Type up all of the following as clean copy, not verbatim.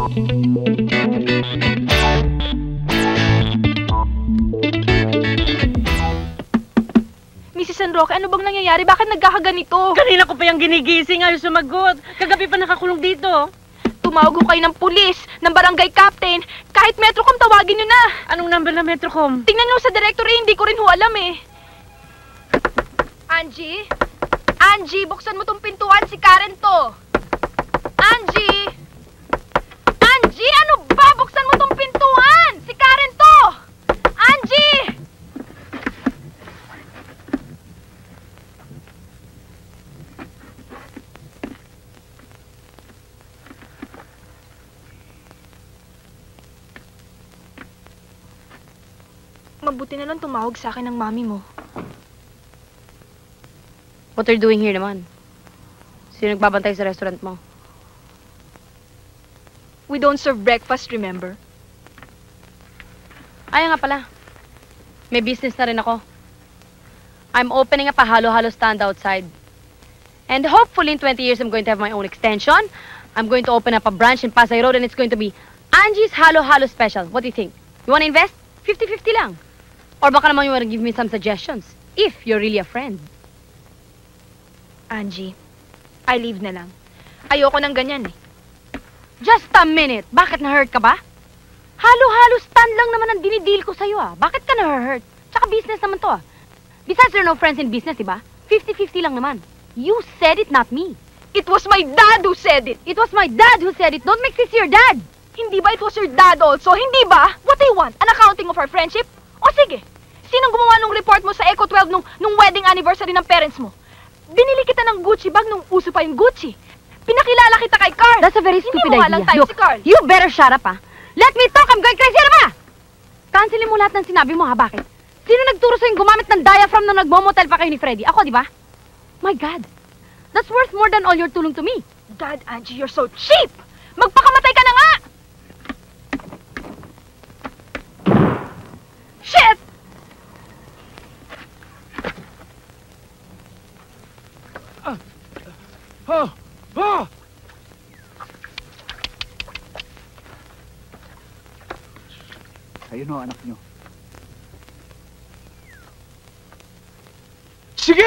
Mrs. San Roque, ano bang nangyayari? Bakit nagkakaganito? Kanina ko pa yung ginigising, ayaw sumagot. Kagabi pa nakakulong dito. Tumawag ko kayo ng pulis, ng barangay captain, kahit Metrocom tawagin nyo na. Anong number na Metrocom? Tingnan nyo sa directory, hindi ko rin ho alam eh. Angie? Angie, buksan mo tong pintuan, si Karen to. Angie! Angie, ano ba? Buksan mo tong pintuan! Si Karen to! Angie! Mabuti na lang tumawag sa akin ng mami mo. What are you doing here naman? Sino nagbabantay sa restaurant mo? We don't serve breakfast, remember? Ay, nga pala. May business na rin ako. I'm opening up a halo-halo stand outside. And hopefully in 20 years, I'm going to have my own extension. I'm going to open up a branch in Pasay Road and it's going to be Angie's Halo-Halo Special. What do you think? You want to invest? 50-50 lang. Or baka naman you want to give me some suggestions. If you're really a friend. Angie, I leave na lang. Ayoko ng ganyan eh. Just a minute. Bakit na-hurt ka ba? Halo-halo stand lang naman ang dinideal ko sa'yo ah. Bakit ka na-hurt? Tsaka business naman to ah. Besides, there are no friends in business, diba? 50-50 lang naman. You said it, not me. It was my dad who said it. It was my dad who said it. Don't make this your dad. Hindi ba it was your dad also? Hindi ba? What I want? An accounting of our friendship? O sige, sinong gumawa nung report mo sa Eco 12 nung wedding anniversary ng parents mo? Binili kita ng Gucci bag nung uso pa yung Gucci. Pinakilala kita kay Carl. That's a very stupid Hindi mo idea. walang time Look, si Carl. you better shut up, ha? Let me talk! I'm going crazy! Ano ba? Cancelin mo lahat ng sinabi mo, ha? Bakit? Sino nagturo sa'yo gumamit ng diaphragm nung nagmomotel pa kayo ni Freddy? Ako, di ba? My God. That's worth more than all your tulong to me. Dad, Angie, you're so cheap! Magpakamatay ka na nga! Shit! Ayun o, anak nyo. Sige!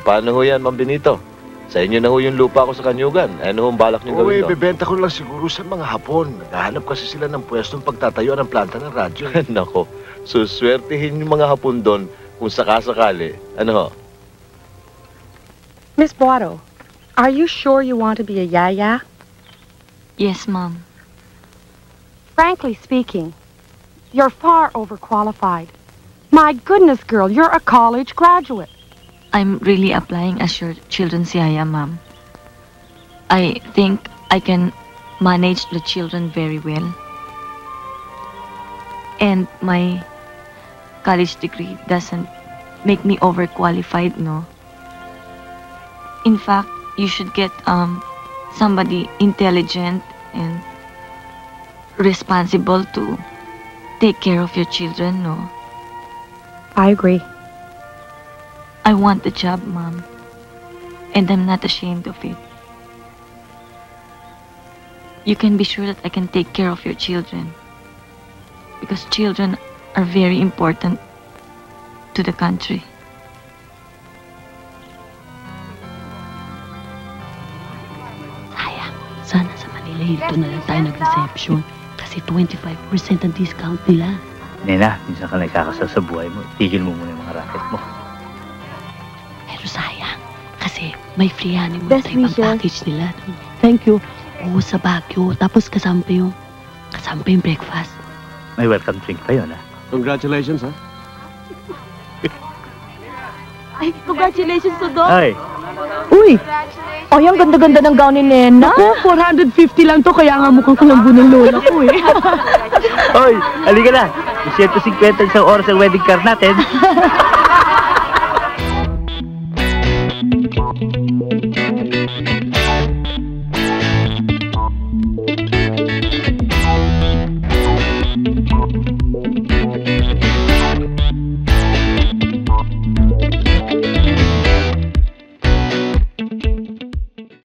Oh, paano ho yan, Ma'am Benito? Sa inyo na ho yung lupa ko sa Kanyugan. Ano ho ang balak niyo gawin doon? Bebenta ko lang siguro sa mga Hapon. Naghahanap kasi sila ng pwestong pagtatayo ng planta ng radyo. Nako, suswertihin yung mga Hapon doon kung sakasakali. Ano ho? Miss Boado, are you sure you want to be a yaya? Yes, Mom. Frankly speaking, you're far overqualified. My goodness, girl, you're a college graduate. I'm really applying as your children's yaya, Mom. I think I can manage the children very well. And my college degree doesn't make me overqualified, no? In fact, you should get somebody intelligent and responsible to take care of your children, no? I agree. I want the job, Mom. And I'm not ashamed of it. You can be sure that I can take care of your children. Because children are very important to the country. Sayang, sana sa Manila Hilton na lang tayo nag-reception. Kasi 25% ang discount nila. Nena, minsan ka nagkakasal sa buhay mo. Tigil mo muna yung mga racket mo. Pero sayang, kasi may free honeymoon tayo pang package nila. Thank you. Oo, sa Baguio. Tapos kasama yung breakfast. May welcome drink pa yun, ha? Congratulations, ha? Ay, congratulations to Doc. Ay! Uy! Ay, ang ganda-ganda ng gown ni Nena. Ako, 450 lang to, kaya nga mukhang kalambun ng lola ko eh. Oy! Halika na! 150 isang oras ang wedding car natin.